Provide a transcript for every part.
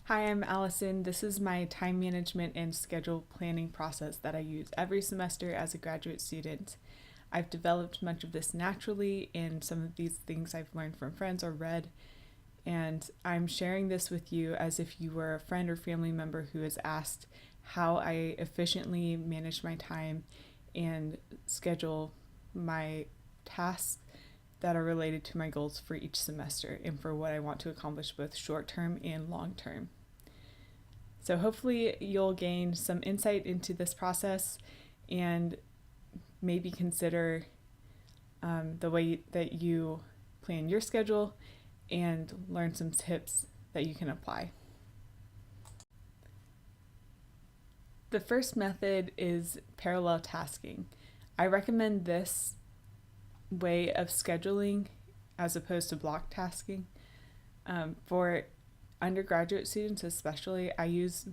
Hi, I'm Allison. This is my time management and schedule planning process that I use every semester as a graduate student. I've developed much of this naturally, and some of these things I've learned from friends or read, and I'm sharing this with you as if you were a friend or family member who has asked how I efficiently manage my time and schedule my tasks that are related to my goals for each semester and for what I want to accomplish both short term and long term. So hopefully you'll gain some insight into this process and maybe consider the way that you plan your schedule and learn some tips that you can apply. The first method is parallel tasking. I recommend this way of scheduling as opposed to block tasking. For undergraduate students especially, I use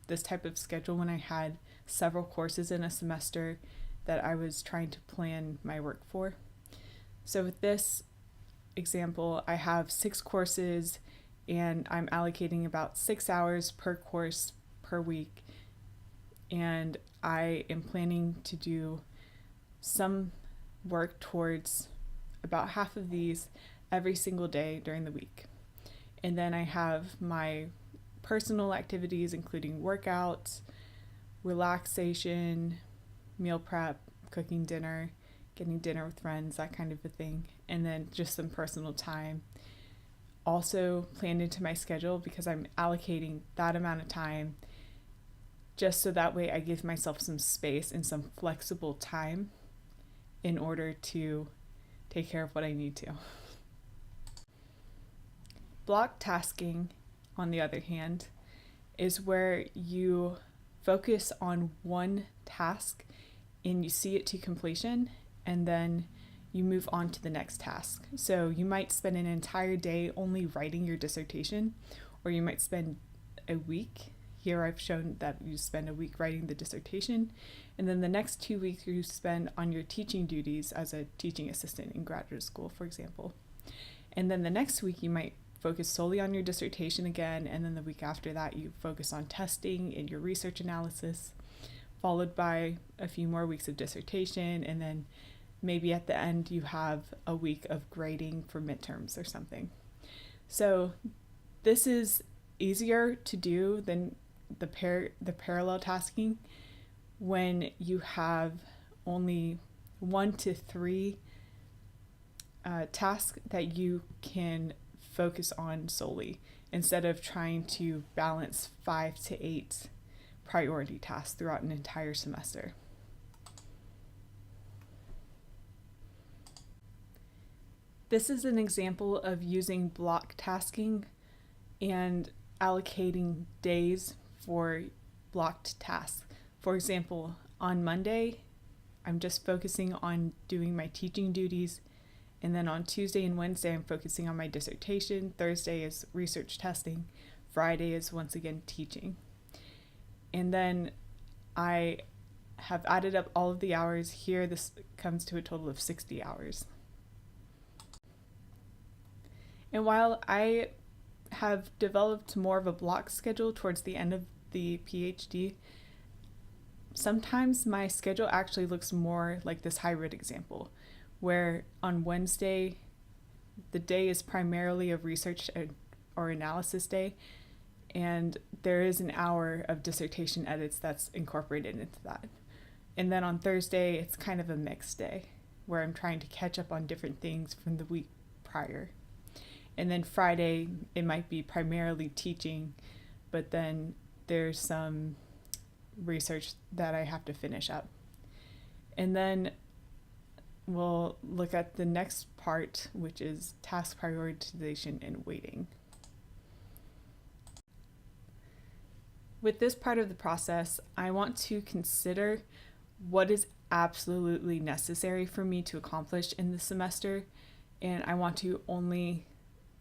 this type of schedule when I had several courses in a semester that I was trying to plan my work for. So with this example, I have 6 courses and I'm allocating about 6 hours per course per week, and I am planning to do some work towards about half of these every single day during the week. And then I have my personal activities, including workouts, relaxation, meal prep, cooking dinner, getting dinner with friends, that kind of a thing. And then just some personal time also planned into my schedule because I'm allocating that amount of time just so that way I give myself some space and some flexible time in order to take care of what I need to. Block tasking, on the other hand, is where you focus on one task and you see it to completion, and then you move on to the next task. So you might spend an entire day only writing your dissertation, or you might spend a week. Here I've shown that you spend a week writing the dissertation, and then the next 2 weeks you spend on your teaching duties as a teaching assistant in graduate school, for example. And then the next week you might focus solely on your dissertation again, and then the week after that you focus on testing and your research analysis, followed by a few more weeks of dissertation, and then maybe at the end you have a week of grading for midterms or something. So this is easier to do than the parallel tasking when you have only 1 to 3 tasks that you can focus on solely, instead of trying to balance 5 to 8 priority tasks throughout an entire semester. This is an example of using block tasking and allocating days for blocked tasks. For example, on Monday, I'm just focusing on doing my teaching duties, and then on Tuesday and Wednesday, I'm focusing on my dissertation. Thursday is research testing. Friday is once again teaching. And then I have added up all of the hours here. This comes to a total of 60 hours. And while I have developed more of a block schedule towards the end of the PhD, sometimes my schedule actually looks more like this hybrid example, where on Wednesday, the day is primarily a research or analysis day, and there is an hour of dissertation edits that's incorporated into that. And then on Thursday, it's kind of a mixed day, where I'm trying to catch up on different things from the week prior. And then Friday, it might be primarily teaching, but then there's some research that I have to finish up. And then we'll look at the next part, which is task prioritization and weighting. With this part of the process, I want to consider what is absolutely necessary for me to accomplish in the semester, and I want to only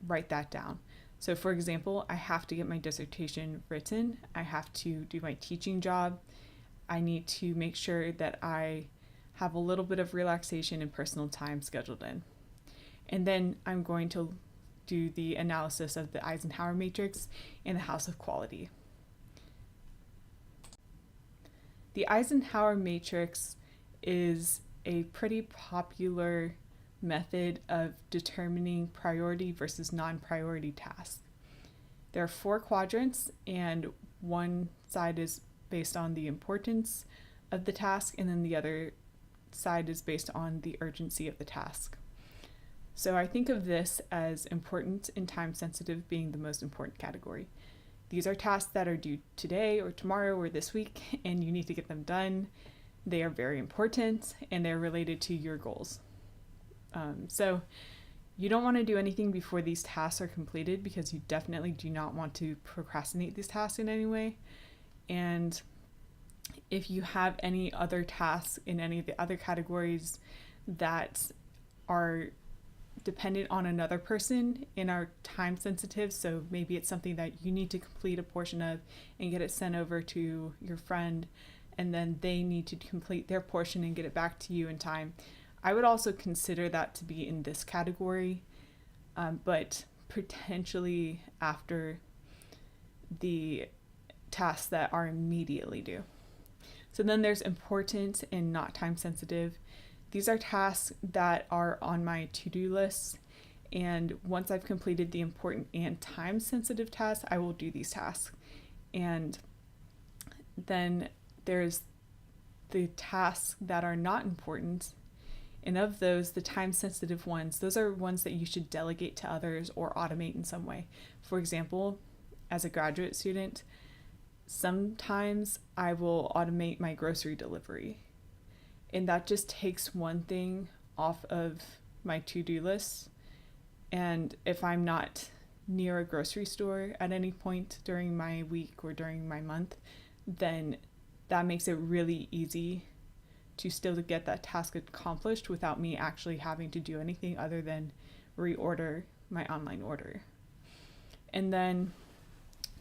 write that down. So for example, I have to get my dissertation written, I have to do my teaching job, I need to make sure that I have a little bit of relaxation and personal time scheduled in. And then I'm going to do the analysis of the Eisenhower matrix and the house of quality. The Eisenhower matrix is a pretty popular method of determining priority versus non-priority tasks. There are 4 quadrants, and one side is based on the importance of the task, and then the other side is based on the urgency of the task. So I think of this as important and time sensitive being the most important category. These are tasks that are due today or tomorrow or this week, and you need to get them done. They are very important, and they're related to your goals. So you don't want to do anything before these tasks are completed, because you definitely do not want to procrastinate these tasks in any way. And if you have any other tasks in any of the other categories that are dependent on another person and are time sensitive, so maybe it's something that you need to complete a portion of and get it sent over to your friend, and then they need to complete their portion and get it back to you in time, I would also consider that to be in this category, but potentially after the tasks that are immediately due. So then there's important and not time sensitive. These are tasks that are on my to-do list, and once I've completed the important and time sensitive tasks, I will do these tasks. And then there's the tasks that are not important, and of those, the time sensitive ones, those are ones that you should delegate to others or automate in some way. For example, as a graduate student, sometimes I will automate my grocery delivery, and that just takes one thing off of my to-do list. And if I'm not near a grocery store at any point during my week or during my month, then that makes it really easy to still get that task accomplished without me actually having to do anything other than reorder my online order. And then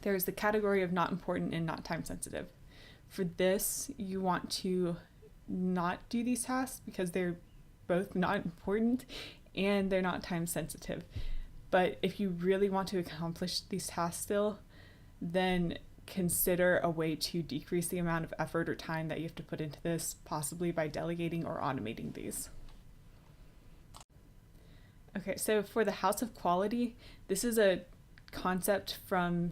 there's the category of not important and not time sensitive. For this, you want to not do these tasks because they're both not important and they're not time sensitive. But if you really want to accomplish these tasks still, then consider a way to decrease the amount of effort or time that you have to put into this, possibly by delegating or automating these. Okay, so for the house of quality, this is a concept from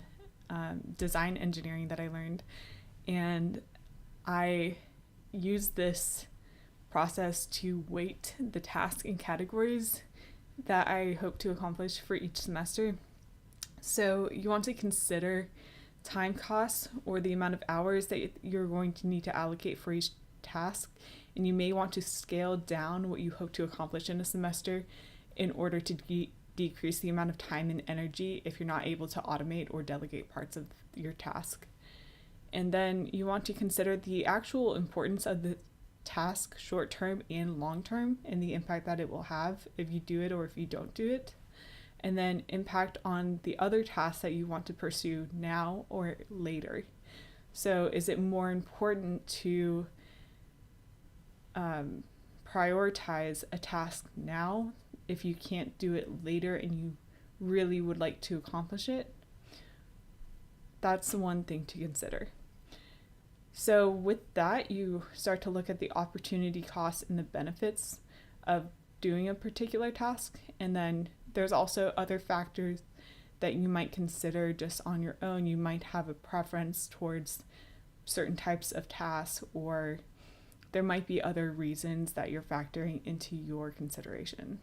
design engineering that I learned, and I use this process to weight the tasks in categories that I hope to accomplish for each semester. So you want to consider time costs, or the amount of hours that you're going to need to allocate for each task, and you may want to scale down what you hope to accomplish in a semester in order to decrease the amount of time and energy if you're not able to automate or delegate parts of your task. And then you want to consider the actual importance of the task, short term and long term, and the impact that it will have if you do it or if you don't do it. And then impact on the other tasks that you want to pursue now or later. So is it more important to prioritize a task now if you can't do it later and you really would like to accomplish it? That's the one thing to consider. So with that, you start to look at the opportunity costs and the benefits of doing a particular task. And then there's also other factors that you might consider just on your own. You might have a preference towards certain types of tasks, or there might be other reasons that you're factoring into your consideration.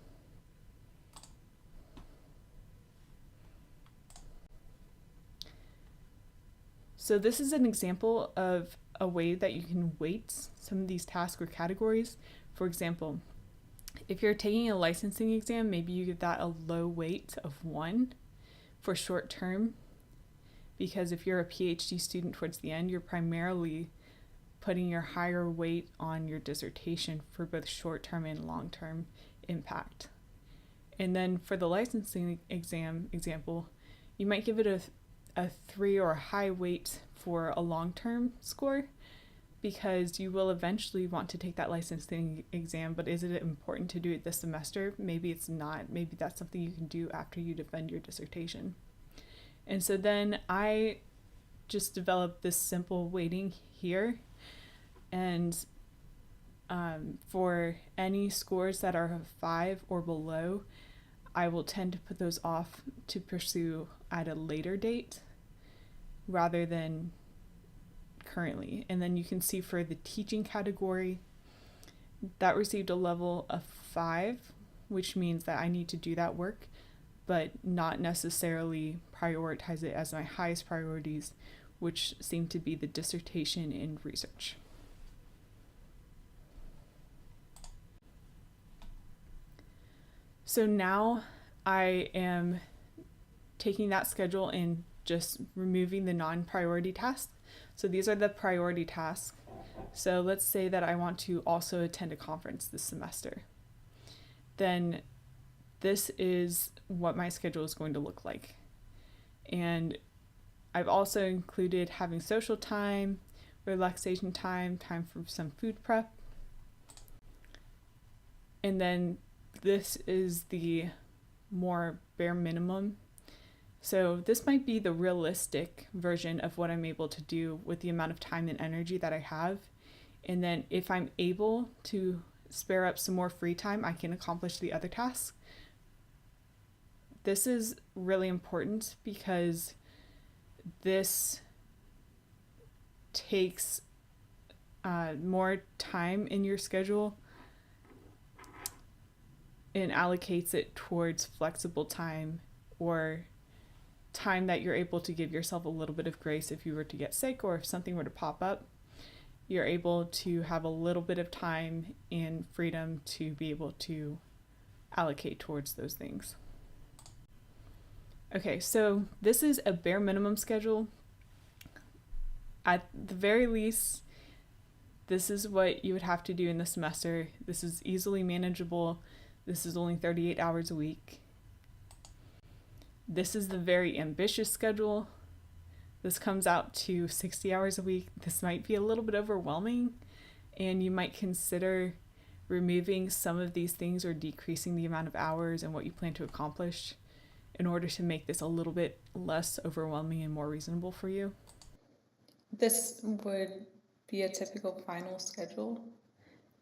So this is an example of a way that you can weight some of these tasks or categories. For example, if you're taking a licensing exam, maybe you give that a low weight of 1 for short term, because if you're a PhD student towards the end, you're primarily putting your higher weight on your dissertation for both short term and long term impact. And then for the licensing exam example, you might give it a 3 or a high weight for a long-term score, because you will eventually want to take that licensing exam, but is it important to do it this semester? Maybe it's not. Maybe that's something you can do after you defend your dissertation. And so then I just developed this simple weighting here. And for any scores that are 5 or below, I will tend to put those off to pursue at a later date rather than currently. And then you can see for the teaching category, that received a level of 5, which means that I need to do that work, but not necessarily prioritize it as my highest priorities, which seem to be the dissertation and research. So now I am taking that schedule and just removing the non-priority tasks. So these are the priority tasks. So let's say that I want to also attend a conference this semester. Then this is what my schedule is going to look like. And I've also included having social time, relaxation time, time for some food prep. And then this is the more bare minimum. So this might be the realistic version of what I'm able to do with the amount of time and energy that I have. And then if I'm able to spare up some more free time, I can accomplish the other tasks. This is really important because this takes more time in your schedule and allocates it towards flexible time or time that you're able to give yourself a little bit of grace if you were to get sick or if something were to pop up. You're able to have a little bit of time and freedom to be able to allocate towards those things. Okay, so this is a bare minimum schedule. At the very least, this is what you would have to do in the semester. This is easily manageable. This is only 38 hours a week. This is the very ambitious schedule. This comes out to 60 hours a week. This might be a little bit overwhelming, and you might consider removing some of these things or decreasing the amount of hours and what you plan to accomplish in order to make this a little bit less overwhelming and more reasonable for you. This would be a typical final schedule,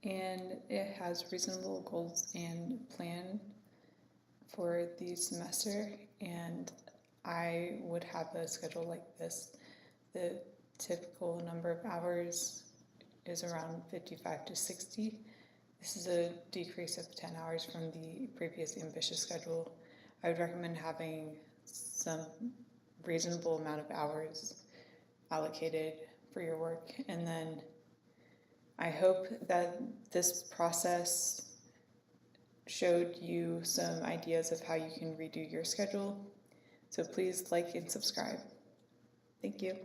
and it has reasonable goals and plan for the semester, and I would have a schedule like this. The typical number of hours is around 55 to 60. This is a decrease of 10 hours from the previous ambitious schedule. I would recommend having some reasonable amount of hours allocated for your work, and then I hope that this process showed you some ideas of how you can redo your schedule. So please like and subscribe. Thank you.